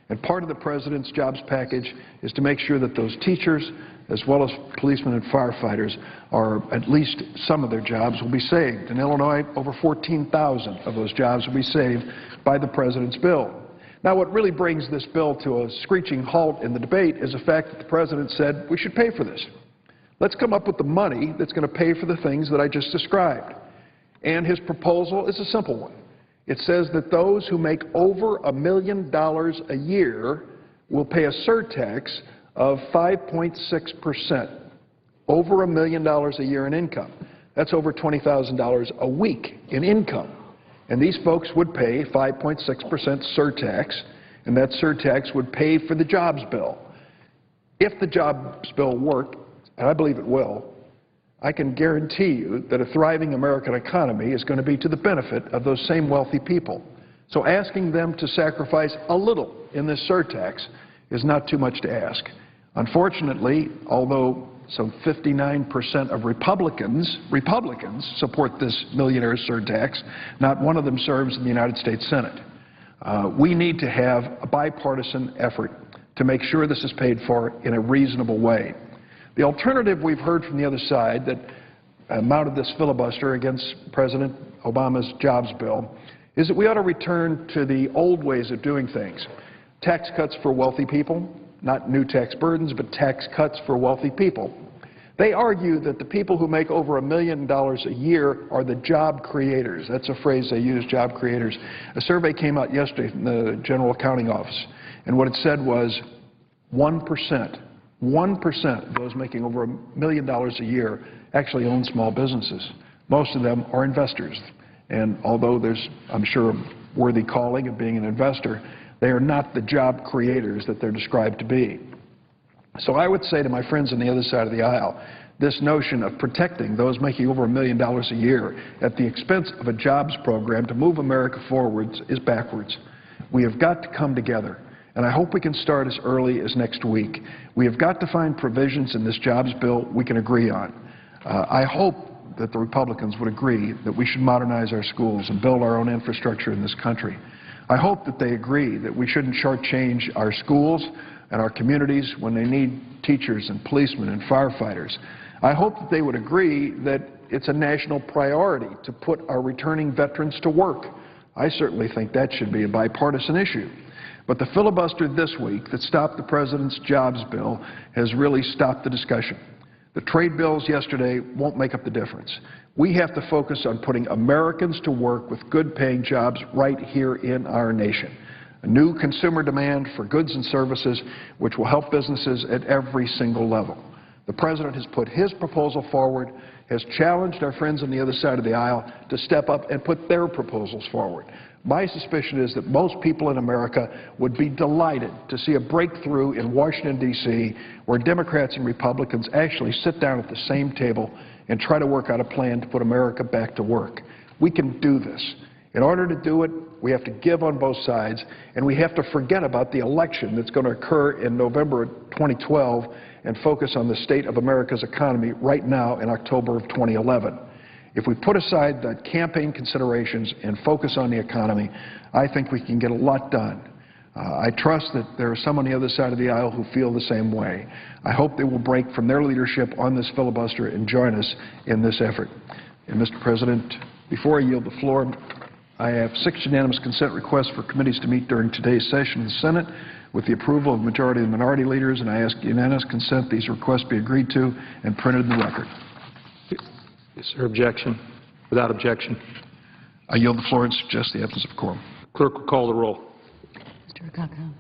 And part of the President's jobs package is to make sure that those teachers, as well as policemen and firefighters, are at least some of their jobs will be saved. In Illinois, over 14,000 of those jobs will be saved by the President's bill. Now, what really brings this bill to a screeching halt in the debate is the fact that the President said we should pay for this. Let's come up with the money that's going to pay for the things that I just described. And his proposal is a simple one. It says that those who make over $1 million a year will pay a surtax of 5.6%, over $1 million a year in income. That's over $20,000 a week in income. And these folks would pay 5.6% surtax, and that surtax would pay for the jobs bill. If the jobs bill worked, and I believe it will, I can guarantee you that a thriving American economy is going to be to the benefit of those same wealthy people. So asking them to sacrifice a little in this surtax is not too much to ask. Unfortunately, although some 59% of Republicans support this millionaire surtax, not one of them serves in the United States Senate. We need to have a bipartisan effort to make sure this is paid for in a reasonable way. The alternative we've heard from the other side that mounted this filibuster against President Obama's jobs bill is that we ought to return to the old ways of doing things. Tax cuts for wealthy people, not new tax burdens, but tax cuts for wealthy people. They argue that the people who make over $1 million a year are the job creators. That's a phrase they use, job creators. A survey came out yesterday from the General Accounting Office, and what it said was 1% of those making over $1 million a year actually own small businesses. Most of them are investors. And although there's, I'm sure, a worthy calling of being an investor, they are not the job creators that they're described to be. So I would say to my friends on the other side of the aisle, this notion of protecting those making over $1 million a year at the expense of a jobs program to move America forwards is backwards. We have got to come together. And I hope we can start as early as next week. We have got to find provisions in this jobs bill we can agree on. I hope that the Republicans would agree that we should modernize our schools and build our own infrastructure in this country. I hope that they agree that we shouldn't shortchange our schools and our communities when they need teachers and policemen and firefighters. I hope that they would agree that it's a national priority to put our returning veterans to work. I certainly think that should be a bipartisan issue. But the filibuster this week that stopped the President's jobs bill has really stopped the discussion. The trade bills yesterday won't make up the difference. We have to focus on putting Americans to work with good-paying jobs right here in our nation. A new consumer demand for goods and services which will help businesses at every single level. The President has put his proposal forward, has challenged our friends on the other side of the aisle to step up and put their proposals forward. My suspicion is that most people in America would be delighted to see a breakthrough in Washington, D.C., where Democrats and Republicans actually sit down at the same table and try to work out a plan to put America back to work. We can do this. In order to do it, we have to give on both sides, and we have to forget about the election that's going to occur in November of 2012 and focus on the state of America's economy right now in October of 2011. If we put aside the campaign considerations and focus on the economy, I think we can get a lot done. I trust that there are some on the other side of the aisle who feel the same way. I hope they will break from their leadership on this filibuster and join us in this effort. And, Mr. President, before I yield the floor, I have 6 unanimous consent requests for committees to meet during today's session of the Senate with the approval of majority and minority leaders, and I ask unanimous consent these requests be agreed to and printed in the record. Is there objection? Without objection. I yield the floor and suggest the absence of quorum. Clerk will call the roll. Mr. Akaka.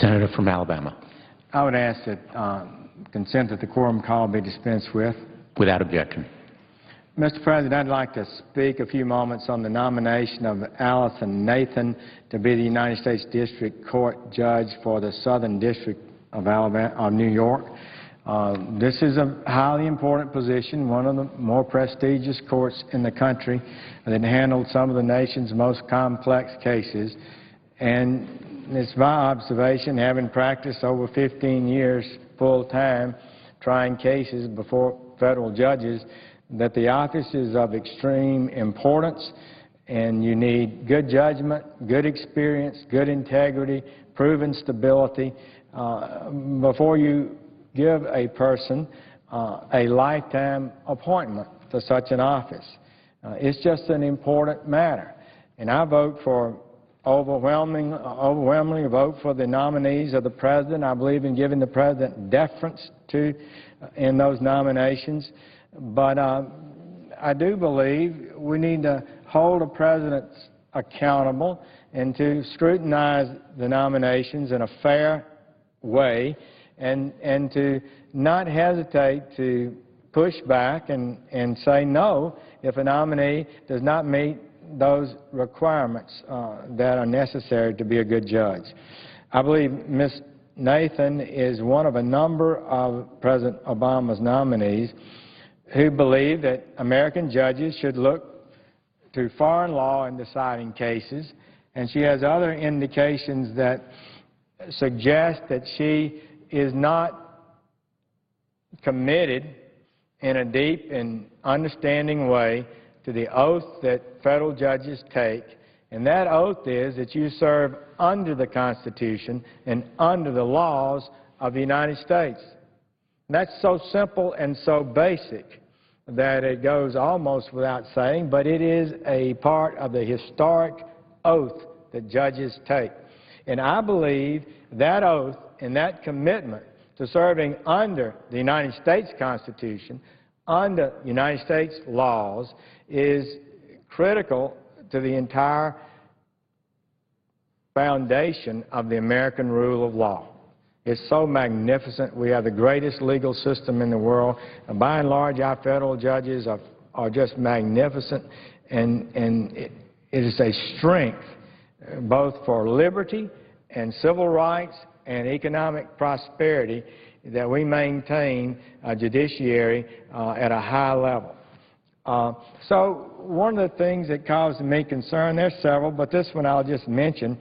Senator from Alabama. I would ask that consent that the quorum call be dispensed with. Without objection. Mr. President, I'd like to speak a few moments on the nomination of Alison Nathan to be the United States District Court Judge for the Southern District of New York. This is a highly important position, one of the more prestigious courts in the country that handled some of the nation's most complex cases. And it's my observation, having practiced over 15 years full-time trying cases before federal judges, that the office is of extreme importance, and you need good judgment, good experience, good integrity, proven stability before you give a person a lifetime appointment to such an office. It's just an important matter. And I vote for overwhelmingly vote for the nominees of the President. I believe in giving the President deference in those nominations. But I do believe we need to hold the President accountable and to scrutinize the nominations in a fair way and to not hesitate to push back and say no if a nominee does not meet those requirements that are necessary to be a good judge. I believe Ms. Nathan is one of a number of President Obama's nominees who believe that American judges should look to foreign law in deciding cases, and she has other indications that suggest that she is not committed in a deep and understanding way to the oath that federal judges take, and that oath is that you serve under the Constitution and under the laws of the United States. And that's so simple and so basic that it goes almost without saying, but it is a part of the historic oath that judges take. And I believe that oath and that commitment to serving under the United States Constitution, under United States laws, is critical to the entire foundation of the American rule of law. It's so magnificent. We have the greatest legal system in the world. And by and large, our federal judges are just magnificent, and it is a strength both for liberty and civil rights and economic prosperity that we maintain a judiciary at a high level. So one of the things that causes me concern, there's several, but this one I'll just mention,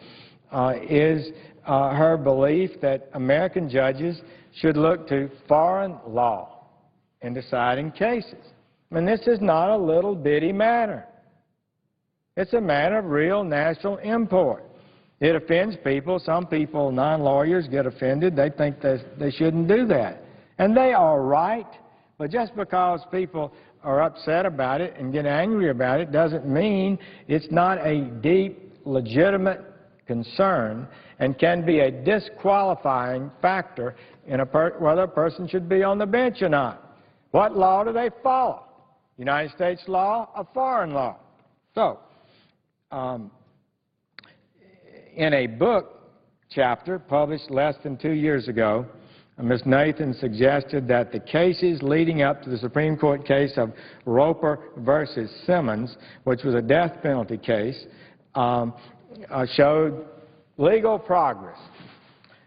is her belief that American judges should look to foreign law in deciding cases. I mean, this is not a little bitty matter. It's a matter of real national import. It offends people. Some people, non-lawyers, get offended. They think that they shouldn't do that. And they are right, but just because people are upset about it and get angry about it doesn't mean it's not a deep, legitimate concern and can be a disqualifying factor in whether a person should be on the bench or not. What law do they follow? United States law or foreign law? So, in a book chapter published less than 2 years ago, Ms. Nathan suggested that the cases leading up to the Supreme Court case of Roper versus Simmons, which was a death penalty case, showed legal progress.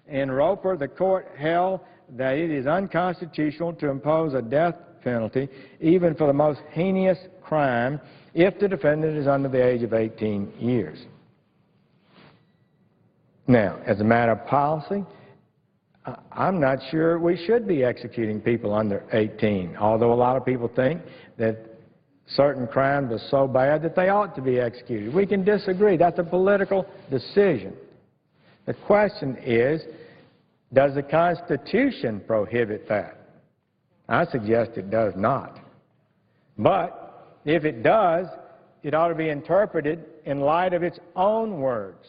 In Roper, the court held that it is unconstitutional to impose a death penalty even for the most heinous crime if the defendant is under the age of 18 years. Now, as a matter of policy, I'm not sure we should be executing people under 18, although a lot of people think that certain crimes are so bad that they ought to be executed. We can disagree. That's a political decision. The question is, does the Constitution prohibit that? I suggest it does not. But if it does, it ought to be interpreted in light of its own words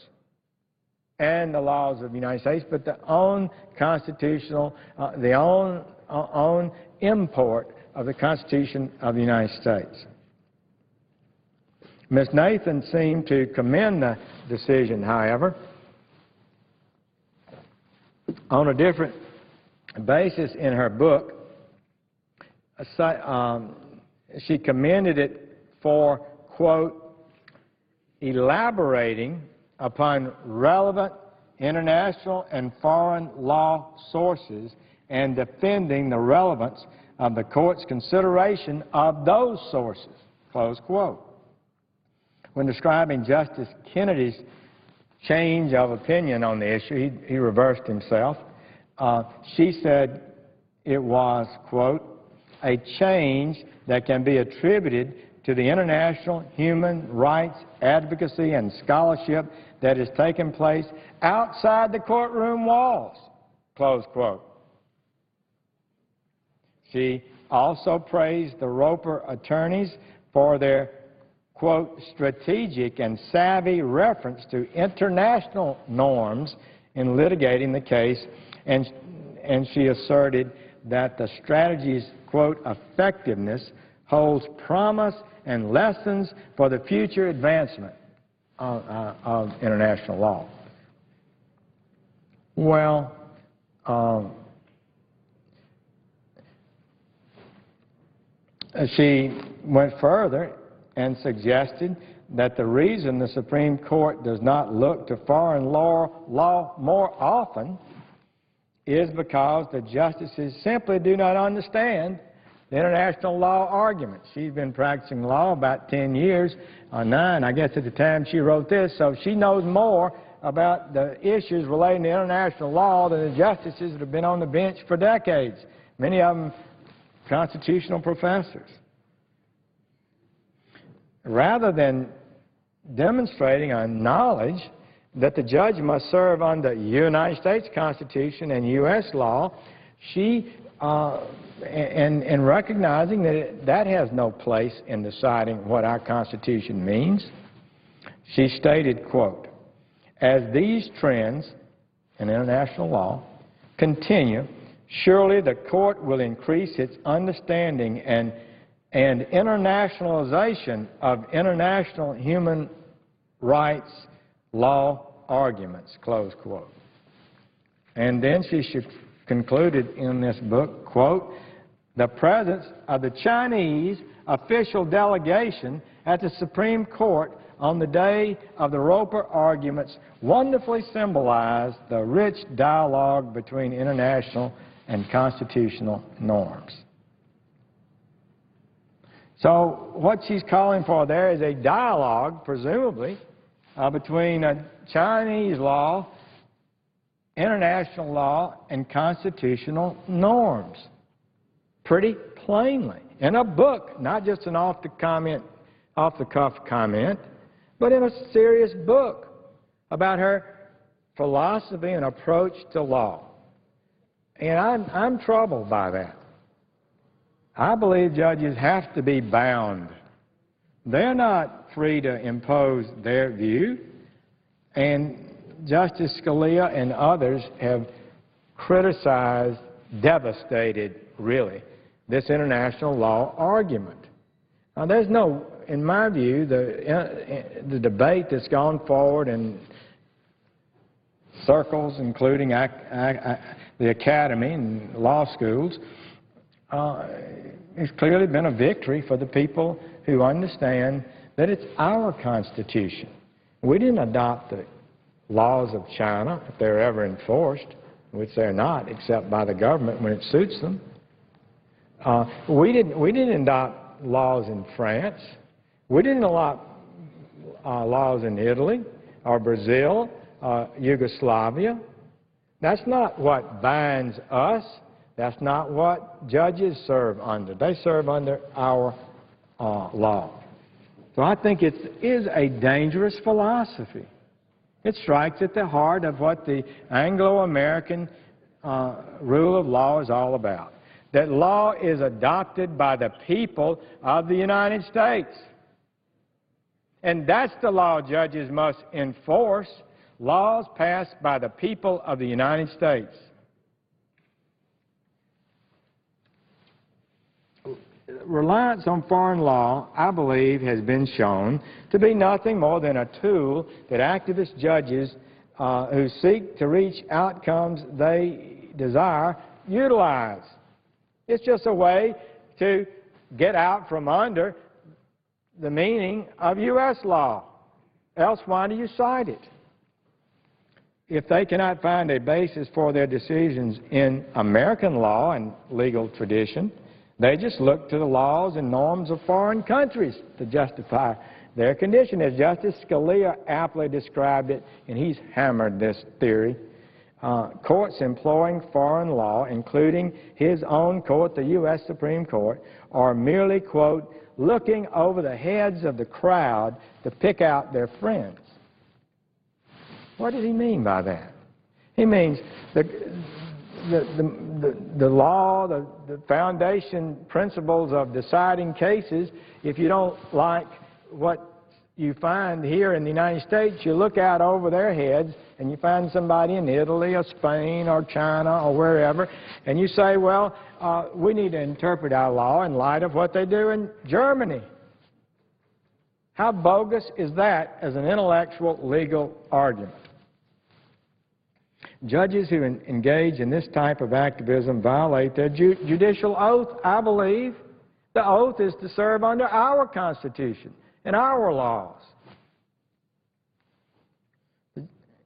and the laws of the United States, but the own constitutional, the own import of the Constitution of the United States. Ms. Nathan seemed to commend the decision, however, on a different basis in her book, she commended it for, quote, elaborating upon relevant international and foreign law sources and defending the relevance of the court's consideration of those sources, close quote. When describing Justice Kennedy's change of opinion on the issue, he reversed himself. She said it was, quote, a change that can be attributed to the international human rights advocacy and scholarship that has taken place outside the courtroom walls, close quote. She also praised the Roper attorneys for their, quote, strategic and savvy reference to international norms in litigating the case, and she asserted that the strategy's, quote, effectiveness holds promise and lessons for the future advancement of international law. Well, she went further and suggested that the reason the Supreme Court does not look to foreign law more often is because the justices simply do not understand the international law argument. She's been practicing law about 10 years, 9, I guess, at the time she wrote this, so she knows more about the issues relating to international law than the justices that have been on the bench for decades, many of them constitutional professors. Rather than demonstrating a knowledge that the judge must serve under United States Constitution and U.S. law, she, and recognizing that that has no place in deciding what our Constitution means, she stated, quote, as these trends in international law continue, surely the court will increase its understanding and internationalization of international human rights law arguments, close quote. And then she concluded in this book, quote, the presence of the Chinese official delegation at the Supreme Court on the day of the Roper arguments wonderfully symbolized the rich dialogue between international and constitutional norms. So what she's calling for there is a dialogue, presumably, between Chinese law, international law, and constitutional norms. Pretty plainly. In a book, not just an off-the-cuff comment, but in a serious book about her philosophy and approach to law. And I'm troubled by that. I believe judges have to be bound. They're not free to impose their view. And Justice Scalia and others have criticized, devastated, really, this international law argument. Now, there's no, in my view, the debate that's gone forward in circles, including the academy and law schools, it's clearly been a victory for the people who understand that it's our Constitution. We didn't adopt the laws of China, if they're ever enforced, which they're not, except by the government when it suits them. We didn't adopt laws in France. We didn't adopt laws in Italy or Brazil, Yugoslavia. That's not what binds us. That's not what judges serve under. They serve under our law. So I think it is a dangerous philosophy. It strikes at the heart of what the Anglo-American rule of law is all about. That law is adopted by the people of the United States. And that's the law judges must enforce, laws passed by the people of the United States. Reliance on foreign law, I believe, has been shown to be nothing more than a tool that activist judges who seek to reach outcomes they desire utilize. It's just a way to get out from under the meaning of U.S. law. Else, why do you cite it? If they cannot find a basis for their decisions in American law and legal tradition, they just look to the laws and norms of foreign countries to justify their condition. As Justice Scalia aptly described it, and he's hammered this theory, courts employing foreign law, including his own court, the U.S. Supreme Court, are merely, quote, looking over the heads of the crowd to pick out their friends. What does he mean by that? He means the law, the foundation principles of deciding cases. If you don't like what you find here in the United States, you look out over their heads and you find somebody in Italy or Spain or China or wherever, and you say, well, we need to interpret our law in light of what they do in Germany. How bogus is that as an intellectual legal argument? Judges who engage in this type of activism violate their judicial oath, I believe. The oath is to serve under our Constitution and our laws.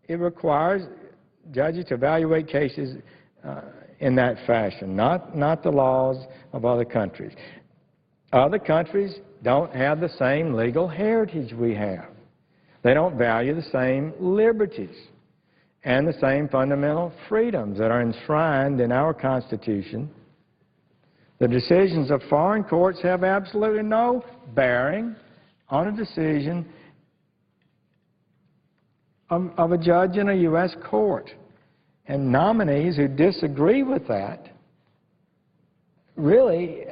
It requires judges to evaluate cases in that fashion, not the laws of other countries. Other countries don't have the same legal heritage we have. They don't value the same liberties and the same fundamental freedoms that are enshrined in our Constitution. The decisions of foreign courts have absolutely no bearing on a decision of a judge in a U.S. court. And nominees who disagree with that really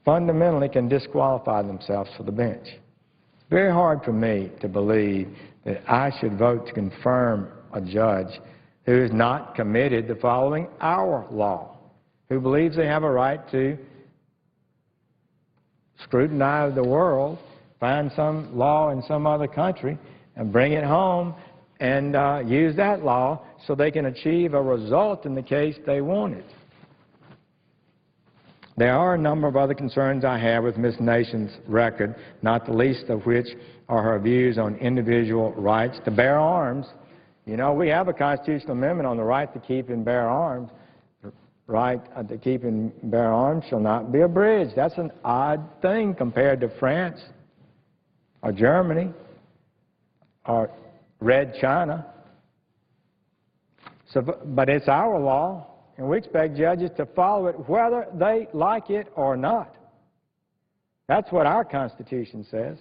fundamentally can disqualify themselves for the bench. It's very hard for me to believe that I should vote to confirm a judge who is not committed to following our law, who believes they have a right to scrutinize the world, find some law in some other country, and bring it home and use that law so they can achieve a result in the case they wanted. There are a number of other concerns I have with Ms. Nason's record, not the least of which are her views on individual rights to bear arms. You know, we have a constitutional amendment on the right to keep and bear arms. The right to keep and bear arms shall not be abridged. That's an odd thing compared to France or Germany or Red China. But it's our law, and we expect judges to follow it whether they like it or not. That's what our Constitution says.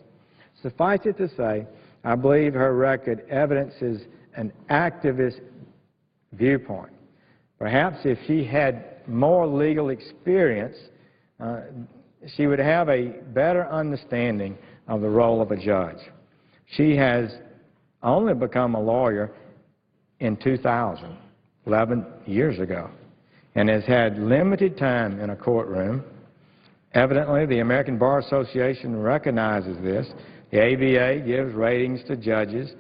Suffice it to say, I believe her record evidences an activist viewpoint. Perhaps if she had more legal experience, she would have a better understanding of the role of a judge. She has only become a lawyer in 2000, 11 years ago, and has had limited time in a courtroom. Evidently, the American Bar Association recognizes this. The ABA gives ratings to judges,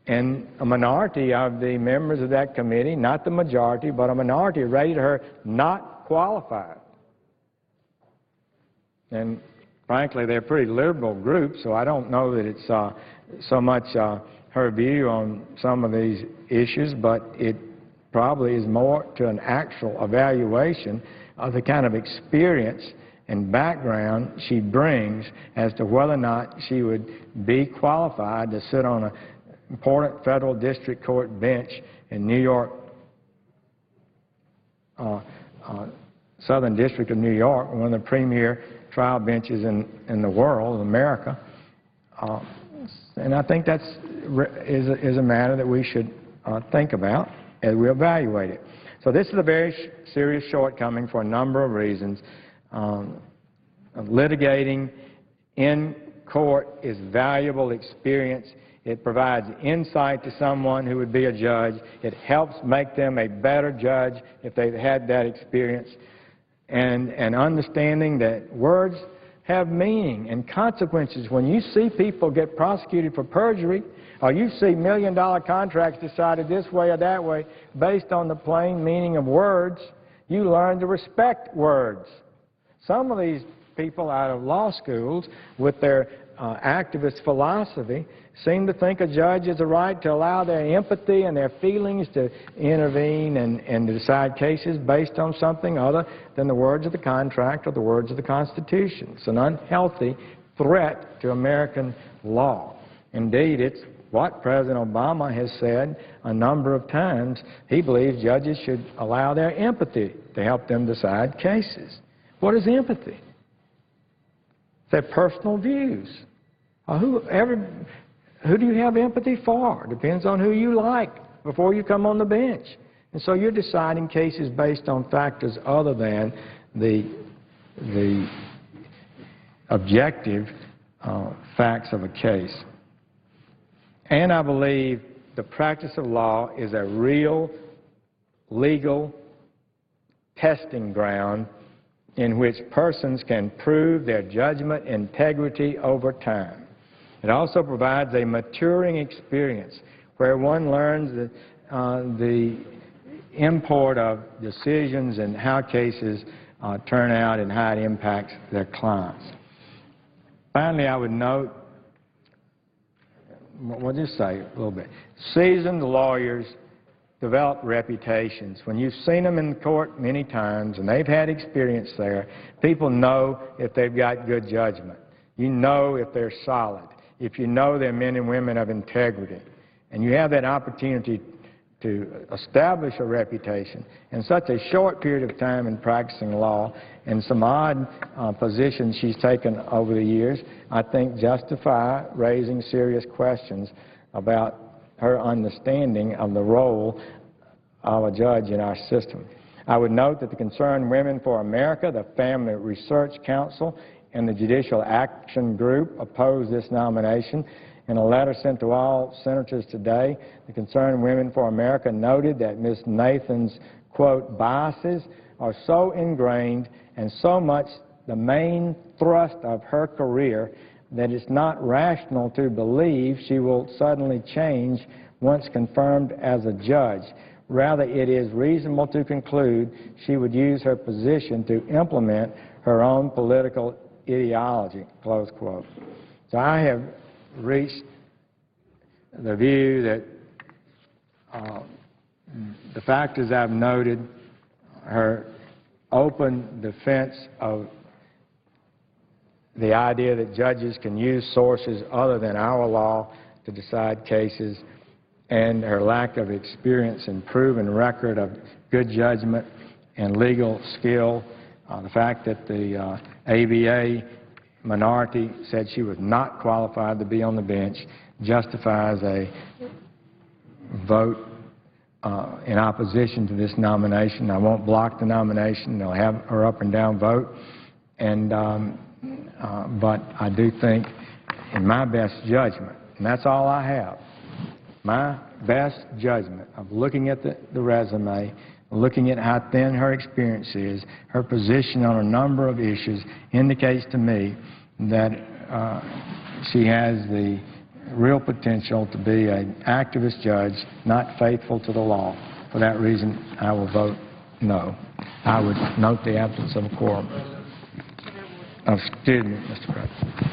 and a minority of the members of that committee, not the majority, but a minority, rated her not qualified. And frankly, they're a pretty liberal group, so I don't know that it's so much her view on some of these issues, but it probably is more to an actual evaluation of the kind of experience and background she brings as to whether or not she would be qualified to sit on an important federal district court bench in New York, Southern District of New York, one of the premier trial benches in the world, America. And I think that's is a matter that we should think about as we evaluate it. So this is a very serious shortcoming for a number of reasons. Litigating in court is valuable experience. It provides insight to someone who would be a judge. It helps make them a better judge if they've had that experience. And understanding that words have meaning and consequences. When you see people get prosecuted for perjury, or you see million-dollar contracts decided this way or that way based on the plain meaning of words, you learn to respect words. Some of these people out of law schools with their activist philosophy seem to think a judge has a right to allow their empathy and their feelings to intervene and to decide cases based on something other than the words of the contract or the words of the Constitution. It's an unhealthy threat to American law. Indeed, it's what President Obama has said a number of times. He believes judges should allow their empathy to help them decide cases. What is empathy? Their personal views. Who do you have empathy for? Depends on who you like before you come on the bench. And so you're deciding cases based on factors other than the objective facts of a case. And I believe the practice of law is a real legal testing ground in which persons can prove their judgment integrity over time. It also provides a maturing experience where one learns the import of decisions and how cases turn out and how it impacts their clients. Finally, I would note, we'll just say a little bit, seasoned lawyers develop reputations. When you've seen them in court many times and they've had experience there, people know if they've got good judgment. You know if they're solid, if you know they're men and women of integrity. And you have that opportunity to establish a reputation in such a short period of time in practicing law, and some odd positions she's taken over the years, I think justify raising serious questions about her understanding of the role of a judge in our system. I would note that the Concerned Women for America, the Family Research Council, and the Judicial Action Group opposed this nomination. In a letter sent to all senators today, the Concerned Women for America noted that Ms. Nathan's, quote, biases are so ingrained and so much the main thrust of her career that it's not rational to believe she will suddenly change once confirmed as a judge. Rather, it is reasonable to conclude she would use her position to implement her own political ideology, close quote. So I have reached the view that the factors I've noted, her open defense of the idea that judges can use sources other than our law to decide cases, and her lack of experience and proven record of good judgment and legal skill, the fact that the ABA minority said she was not qualified to be on the bench, justifies a vote in opposition to this nomination. I won't block the nomination. They'll have her up and down vote. And but I do think, in my best judgment, and that's all I have, my best judgment of looking at the resume, looking at how thin her experience is, her position on a number of issues indicates to me that she has the real potential to be an activist judge, not faithful to the law. For that reason, I will vote no. I would note the absence of a quorum. Excuse me, Mr. President.